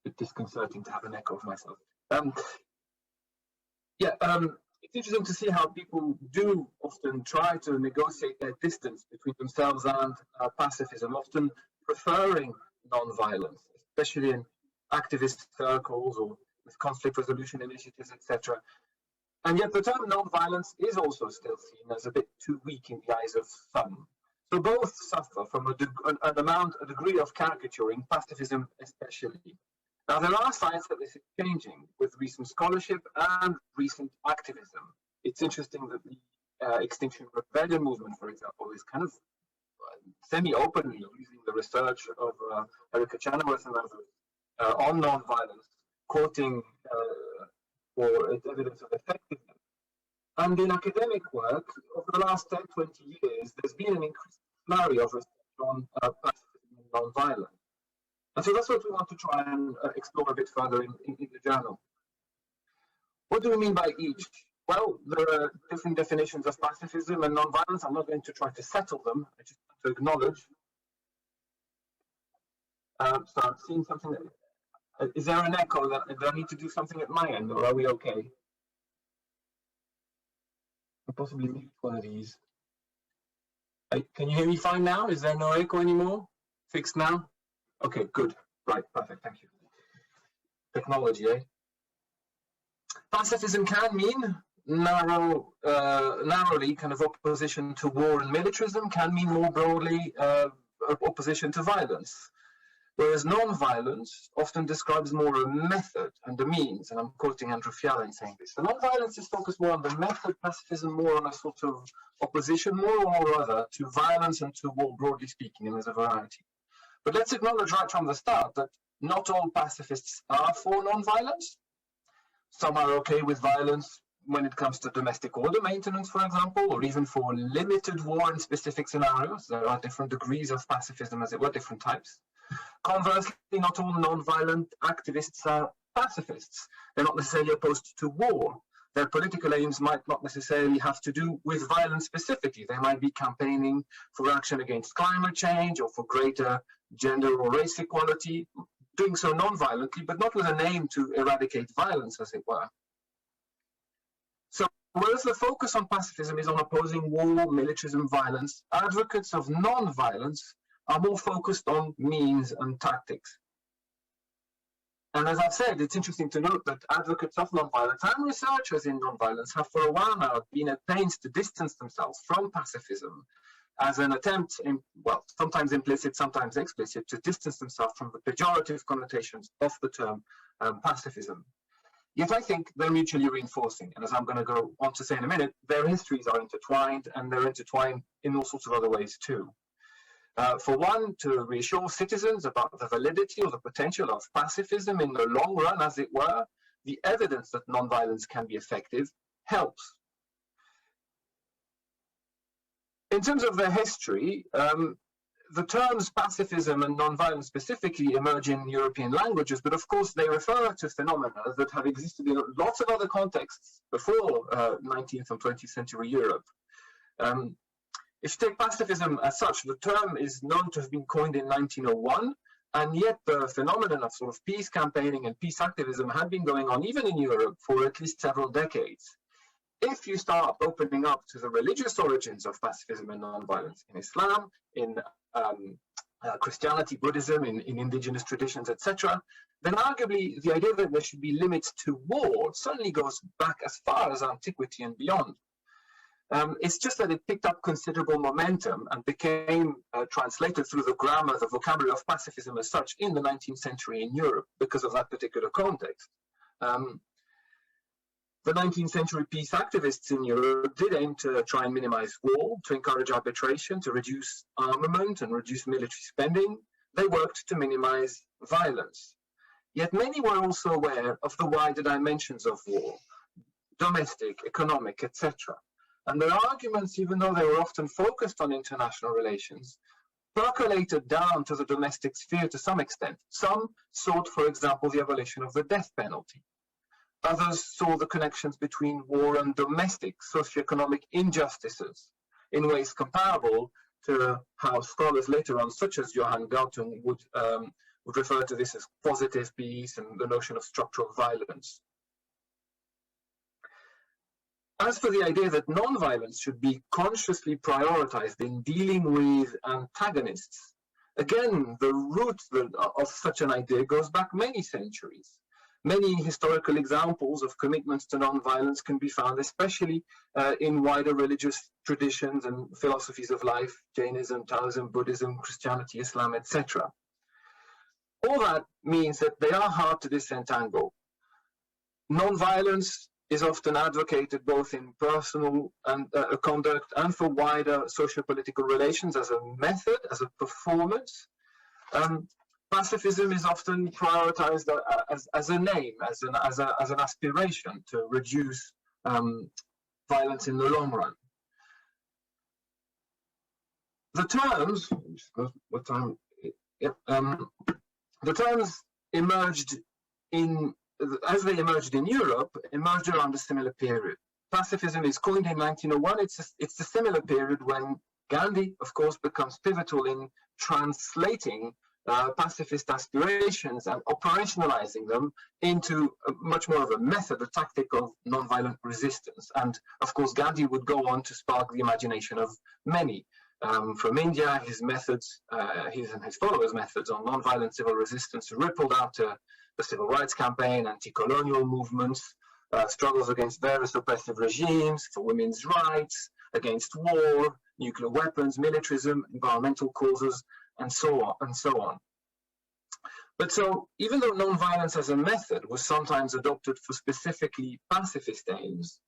bit disconcerting to have an echo of myself. It's interesting to see how people do often try to negotiate their distance between themselves and pacifism, often preferring non-violence, especially in activist circles or with conflict resolution initiatives, etc. And yet the term non-violence is also still seen as a bit too weak in the eyes of some. So both suffer from a degree of caricaturing, pacifism especially. Now, there are signs that this is changing with recent scholarship and recent activism. It's interesting that the Extinction Rebellion movement, for example, is kind of semi-openly using the research of Erica Chenoweth and others on non-violence, quoting for its evidence of effectiveness. And in academic work, over the last 10, 20 years, there's been an increased flurry of research on pacifism and non-violence. And so that's what we want to try and explore a bit further in the journal. What do we mean by each? Well, there are different definitions of pacifism and non-violence. I'm not going to try to settle them. I just want to acknowledge. So I'm seeing something. Is there an echo? Do I need to do something at my end, or are we okay? I'll possibly mute one of these. Can you hear me fine now? Is there no echo anymore? Fixed now? Okay, good. Right, perfect. Thank you. Technology, eh? Pacifism can mean narrowly kind of opposition to war and militarism, can mean more broadly opposition to violence. Whereas non-violence often describes more a method and a means, and I'm quoting Andrew Fiala in saying this. So non-violence is focused more on the method, pacifism more on a sort of opposition, more or other, to violence and to war, broadly speaking, and there's a variety. But let's acknowledge right from the start that not all pacifists are for non-violence. Some are okay with violence when it comes to domestic order maintenance, for example, or even for limited war in specific scenarios. There are different degrees of pacifism, as it were, different types. Conversely, not all non-violent activists are pacifists. They're not necessarily opposed to war. Their political aims might not necessarily have to do with violence specifically. They might be campaigning for action against climate change or for greater gender or race equality, doing so non-violently, but not with an aim to eradicate violence, as it were. So, whereas the focus on pacifism is on opposing war, militarism, violence, advocates of non-violence are more focused on means and tactics. And as I've said, it's interesting to note that advocates of nonviolence and researchers in nonviolence have for a while now been at pains to distance themselves from pacifism as an attempt, well, sometimes implicit, sometimes explicit, to distance themselves from the pejorative connotations of the term pacifism. Yet I think they're mutually reinforcing. And as I'm going to go on to say in a minute, their histories are intertwined, and they're intertwined in all sorts of other ways too. For one, to reassure citizens about the validity or the potential of pacifism in the long run, as it were, the evidence that nonviolence can be effective helps. In terms of their history, the terms pacifism and nonviolence specifically emerge in European languages, but of course they refer to phenomena that have existed in lots of other contexts before 19th and 20th century Europe. If you take pacifism as such, the term is known to have been coined in 1901, and yet the phenomenon of sort of peace campaigning and peace activism had been going on even in Europe for at least several decades. If you start opening up to the religious origins of pacifism and nonviolence in Islam, in Christianity, Buddhism, in indigenous traditions, etc., then arguably the idea that there should be limits to war certainly goes back as far as antiquity and beyond. It's just that it picked up considerable momentum and became translated through the grammar, the vocabulary of pacifism as such in the 19th century in Europe because of that particular context. The 19th century peace activists in Europe did aim to try and minimize war, to encourage arbitration, to reduce armament and reduce military spending. They worked to minimize violence. Yet many were also aware of the wider dimensions of war, domestic, economic, etc. And their arguments, even though they were often focused on international relations, percolated down to the domestic sphere to some extent. Some sought, for example, the abolition of the death penalty. Others saw the connections between war and domestic socioeconomic injustices in ways comparable to how scholars later on, such as Johan Galtung, would refer to this as positive peace and the notion of structural violence. As for the idea that non-violence should be consciously prioritized in dealing with antagonists, again, the root of such an idea goes back many centuries. Many historical examples of commitments to non-violence can be found, especially in wider religious traditions and philosophies of life, Jainism, Taoism, Buddhism, Christianity, Islam, etc. All that means that they are hard to disentangle. Non-violence is often advocated both in personal and conduct and for wider socio-political relations as a method, as a performance. Pacifism is often prioritized as a name, as an aspiration to reduce violence in the long run. The terms, the terms emerged as they emerged in Europe, emerged around a similar period. Pacifism is coined in 1901. It's a similar period when Gandhi, of course, becomes pivotal in translating pacifist aspirations and operationalizing them into much more of a method, a tactic of nonviolent resistance. And of course, Gandhi would go on to spark the imagination of many. From India, his methods, his and his followers' methods on nonviolent civil resistance rippled out to the civil rights campaign, anti-colonial movements, struggles against various oppressive regimes, for women's rights, against war, nuclear weapons, militarism, environmental causes, and so on and so on. But so, even though nonviolence as a method was sometimes adopted for specifically pacifist aims,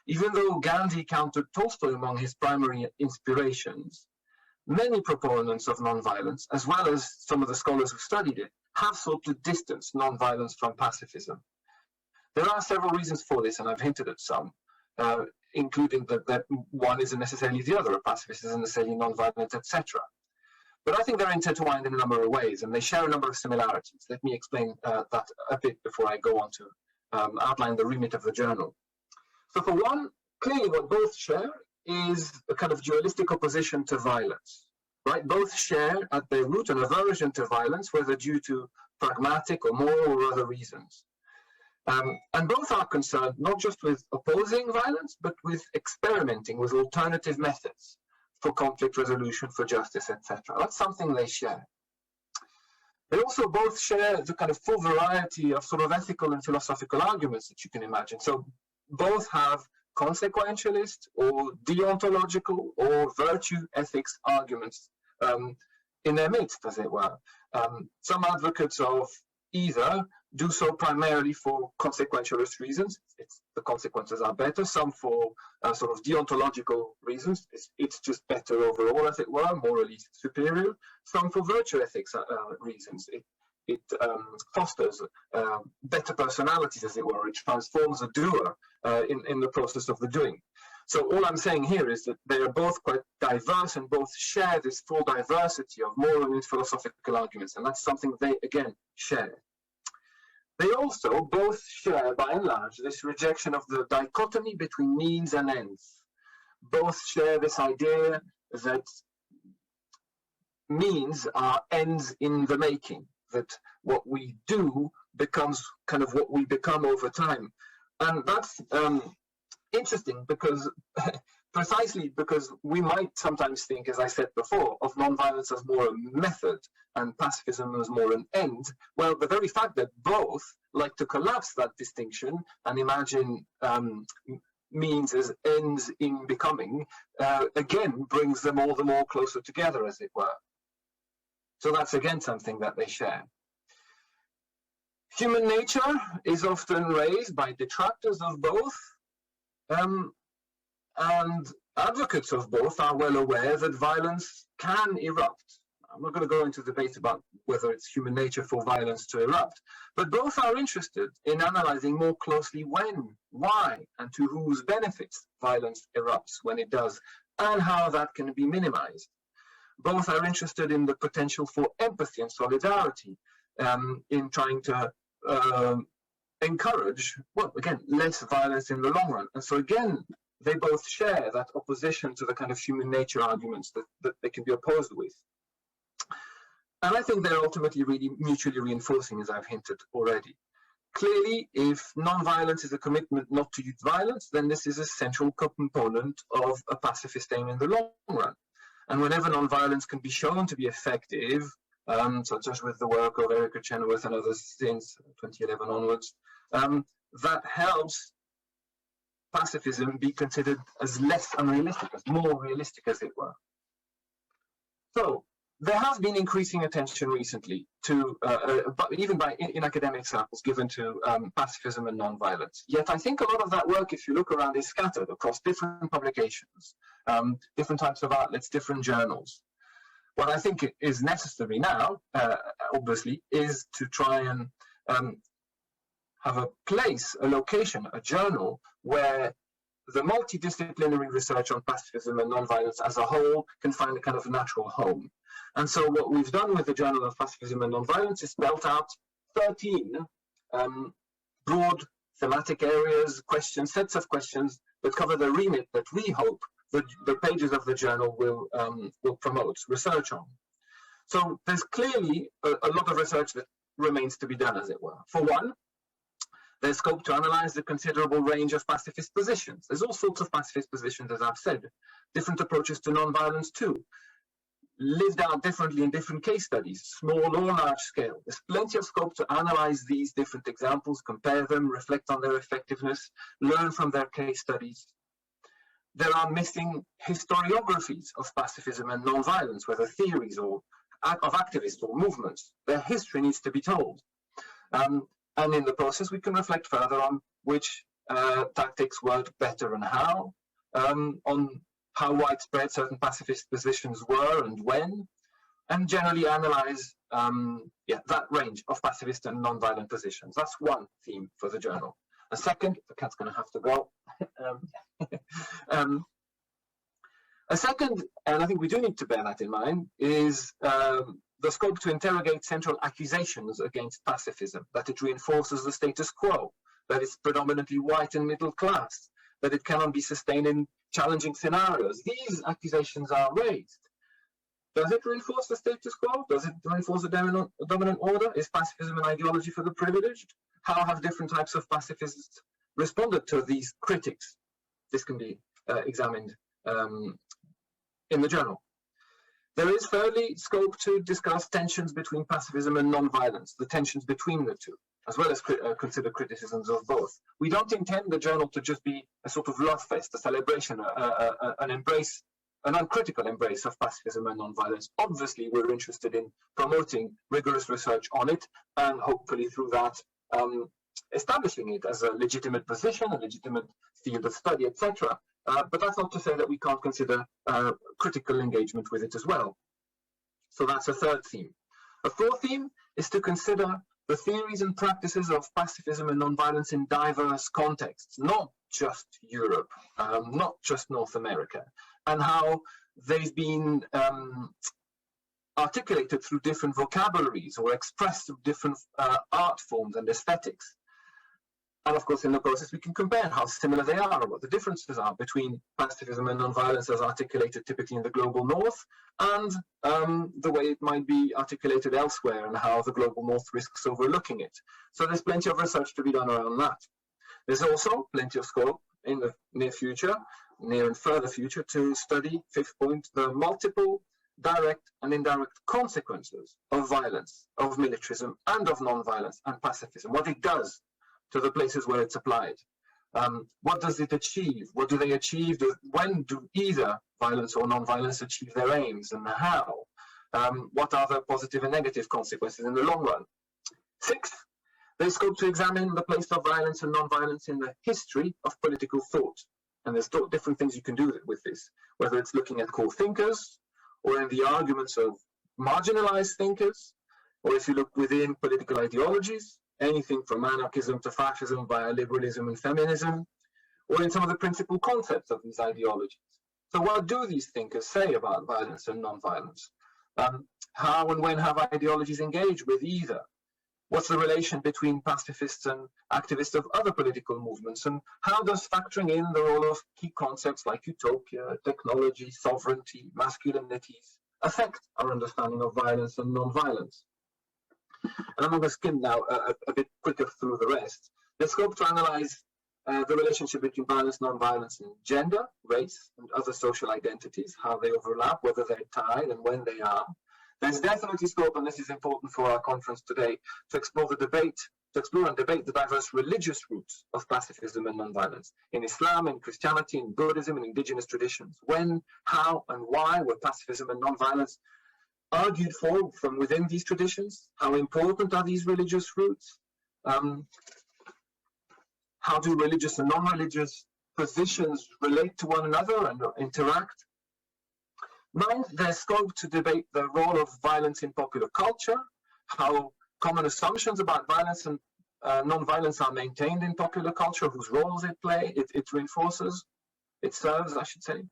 even though Gandhi counted Tolstoy among his primary inspirations, many proponents of nonviolence, as well as some of the scholars who studied it, have sought to distance nonviolence from pacifism. There are several reasons for this, and I've hinted at some, including that one isn't necessarily the other, a pacifist isn't necessarily nonviolent, etc. But I think they're intertwined in a number of ways, and they share a number of similarities. Let me explain that a bit before I go on to outline the remit of the journal. So for one, clearly what both share is a kind of dualistic opposition to violence, right? Both share at their root an aversion to violence, whether due to pragmatic or moral or other reasons. And both are concerned not just with opposing violence, but with experimenting with alternative methods for conflict resolution, for justice, etc. That's something they share. They also both share the kind of full variety of sort of ethical and philosophical arguments that you can imagine. So both have consequentialist or deontological or virtue ethics arguments in their midst, as it were. Some advocates of either do so primarily for consequentialist reasons, the consequences are better, some for sort of deontological reasons, it's just better overall, as it were, morally superior, some for virtue ethics reasons. It fosters better personalities, as it were. It transforms the doer in the process of the doing. So all I'm saying here is that they are both quite diverse and both share this full diversity of moral and philosophical arguments, and that's something they, again, share. They also both share, by and large, this rejection of the dichotomy between means and ends. Both share this idea that means are ends in the making, that what we do becomes kind of what we become over time. And that's interesting because precisely because we might sometimes think, as I said before, of nonviolence as more a method and pacifism as more an end. Well, the very fact that both like to collapse that distinction and imagine means as ends in becoming, again, brings them all the more closer together, as it were. So that's again something that they share. Human nature is often raised by detractors of both, and advocates of both are well aware that violence can erupt. I'm not going to go into debate about whether it's human nature for violence to erupt, but both are interested in analyzing more closely when, why, and to whose benefits violence erupts when it does, and how that can be minimized. Both are interested in the potential for empathy and solidarity in trying to encourage, well, again, less violence in the long run. And so again, they both share that opposition to the kind of human nature arguments that they can be opposed with. And I think they're ultimately really mutually reinforcing, as I've hinted already. Clearly, if non-violence is a commitment not to use violence, then this is a central component of a pacifist aim in the long run. And whenever non-violence can be shown to be effective, such as with the work of Erica Chenoweth and others since 2011 onwards, that helps pacifism be considered as less unrealistic, as more realistic, as it were. So there has been increasing attention recently to, even in academic circles, given to pacifism and nonviolence. Yet I think a lot of that work, if you look around, is scattered across different publications, different types of outlets, different journals. What I think is necessary now, obviously, is to try and have a place, a location, a journal where the multidisciplinary research on pacifism and nonviolence as a whole can find a kind of natural home. And so what we've done with the Journal of Pacifism and Nonviolence is spelt out 13 broad thematic areas, questions, sets of questions that cover the remit that we hope the pages of the journal will promote research on. So there's clearly a lot of research that remains to be done, as it were. For one, there's scope to analyze the considerable range of pacifist positions. There's all sorts of pacifist positions, as I've said, different approaches to nonviolence too, lived out differently in different case studies, small or large scale. There's plenty of scope to analyze these different examples, compare them, reflect on their effectiveness, learn from their case studies. There are missing historiographies of pacifism and nonviolence, whether theories or of activists or movements. Their history needs to be told. And in the process, we can reflect further on which tactics worked better and how, on how widespread certain pacifist positions were and when, and generally analyze that range of pacifist and nonviolent positions. That's one theme for the journal. A second, the cat's going to have to go. A second, and I think we do need to bear that in mind, is the scope to interrogate central accusations against pacifism, that it reinforces the status quo, that it's predominantly white and middle class, that it cannot be sustained in challenging scenarios. These accusations are raised. Does it reinforce the status quo? Does it reinforce the dominant order? Is pacifism an ideology for the privileged? How have different types of pacifists responded to these critics? This can be examined in the journal. There is thirdly scope to discuss tensions between pacifism and nonviolence, the tensions between the two, as well as consider criticisms of both. We don't intend the journal to just be a sort of love fest, a celebration, an embrace, an uncritical embrace of pacifism and nonviolence. Obviously, we're interested in promoting rigorous research on it, and hopefully through that, establishing it as a legitimate position, a legitimate field of study, etc. But that's not to say that we can't consider critical engagement with it as well. So that's a third theme. A fourth theme is to consider the theories and practices of pacifism and nonviolence in diverse contexts, not just Europe, not just North America, and how they've been articulated through different vocabularies or expressed through different art forms and aesthetics. And of course, in the process, we can compare how similar they are or what the differences are between pacifism and nonviolence as articulated typically in the global north and the way it might be articulated elsewhere and how the global north risks overlooking it. So there's plenty of research to be done around that. There's also plenty of scope in the near future, near and further future, to study, fifth point, the multiple direct and indirect consequences of violence, of militarism, and of nonviolence and pacifism, what it does to the places where it's applied. What does it achieve? What do they achieve? When do either violence or non-violence achieve their aims, and how? What are the positive and negative consequences in the long run? Sixth, there's scope to examine the place of violence and non-violence in the history of political thought. And there's different things you can do with this, whether it's looking at core thinkers, or in the arguments of marginalized thinkers, or if you look within political ideologies, anything from anarchism to fascism via liberalism and feminism, or in some of the principal concepts of these ideologies. So what do these thinkers say about violence and non-violence? How and when have ideologies engaged with either? What's the relation between pacifists and activists of other political movements? And how does factoring in the role of key concepts like utopia, technology, sovereignty, masculinities, affect our understanding of violence and non-violence. And I'm going to skim now a bit quicker through the rest. There's scope to analyze the relationship between violence, non-violence, and gender, race, and other social identities, how they overlap, whether they're tied, and when they are. There's definitely scope, and this is important for our conference today, to explore and debate the diverse religious roots of pacifism and nonviolence. In Islam, in Christianity, in Buddhism, and indigenous traditions. When, how, and why were pacifism and nonviolence argued for from within these traditions? How important are these religious roots? How do religious and non-religious positions relate to one another and interact? 9, there's scope to debate the role of violence in popular culture, how common assumptions about violence and non-violence are maintained in popular culture, whose roles it reinforces, it serves, I should say.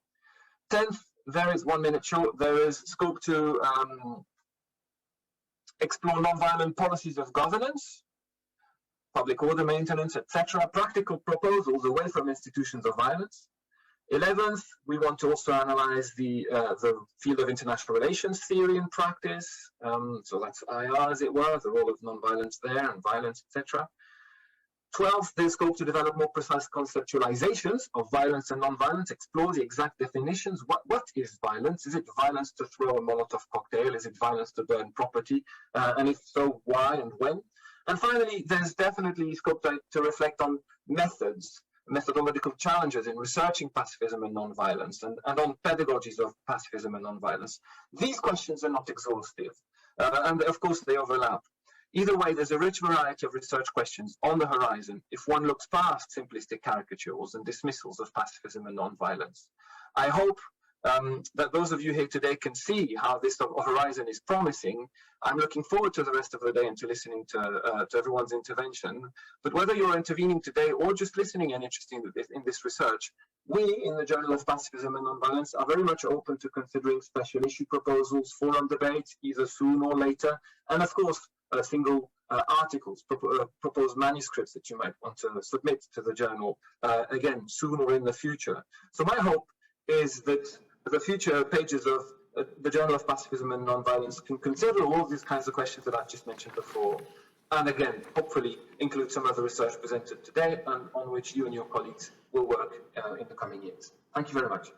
10th, there is 1 minute short, there is scope to explore non-violent policies of governance, public order maintenance, etc., practical proposals away from institutions of violence. 11th, we want to also analyze the field of international relations theory and practice. So that's IR, as it were, the role of non-violence there and violence, etc. 12th, there's scope to develop more precise conceptualizations of violence and non-violence, explore the exact definitions. What is violence? Is it violence to throw a Molotov cocktail? Is it violence to burn property? And if so, why and when? And finally, there's definitely scope to reflect on methodological challenges in researching pacifism and nonviolence, and on pedagogies of pacifism and nonviolence. These questions are not exhaustive, and of course they overlap. Either way, there's a rich variety of research questions on the horizon if one looks past simplistic caricatures and dismissals of pacifism and nonviolence. I hope that those of you here today can see how this horizon is promising. I'm looking forward to the rest of the day and to listening to everyone's intervention. But whether you're intervening today or just listening and interested in this research, we in the Journal of Pacifism and Nonviolence are very much open to considering special issue proposals, forum debates, either soon or later, and of course, single articles, proposed manuscripts that you might want to submit to the journal, again, soon or in the future. So my hope is that the future pages of the Journal of Pacifism and Nonviolence can consider all of these kinds of questions that I've just mentioned before, and again, hopefully include some of the research presented today and on which you and your colleagues will work in the coming years. Thank you very much.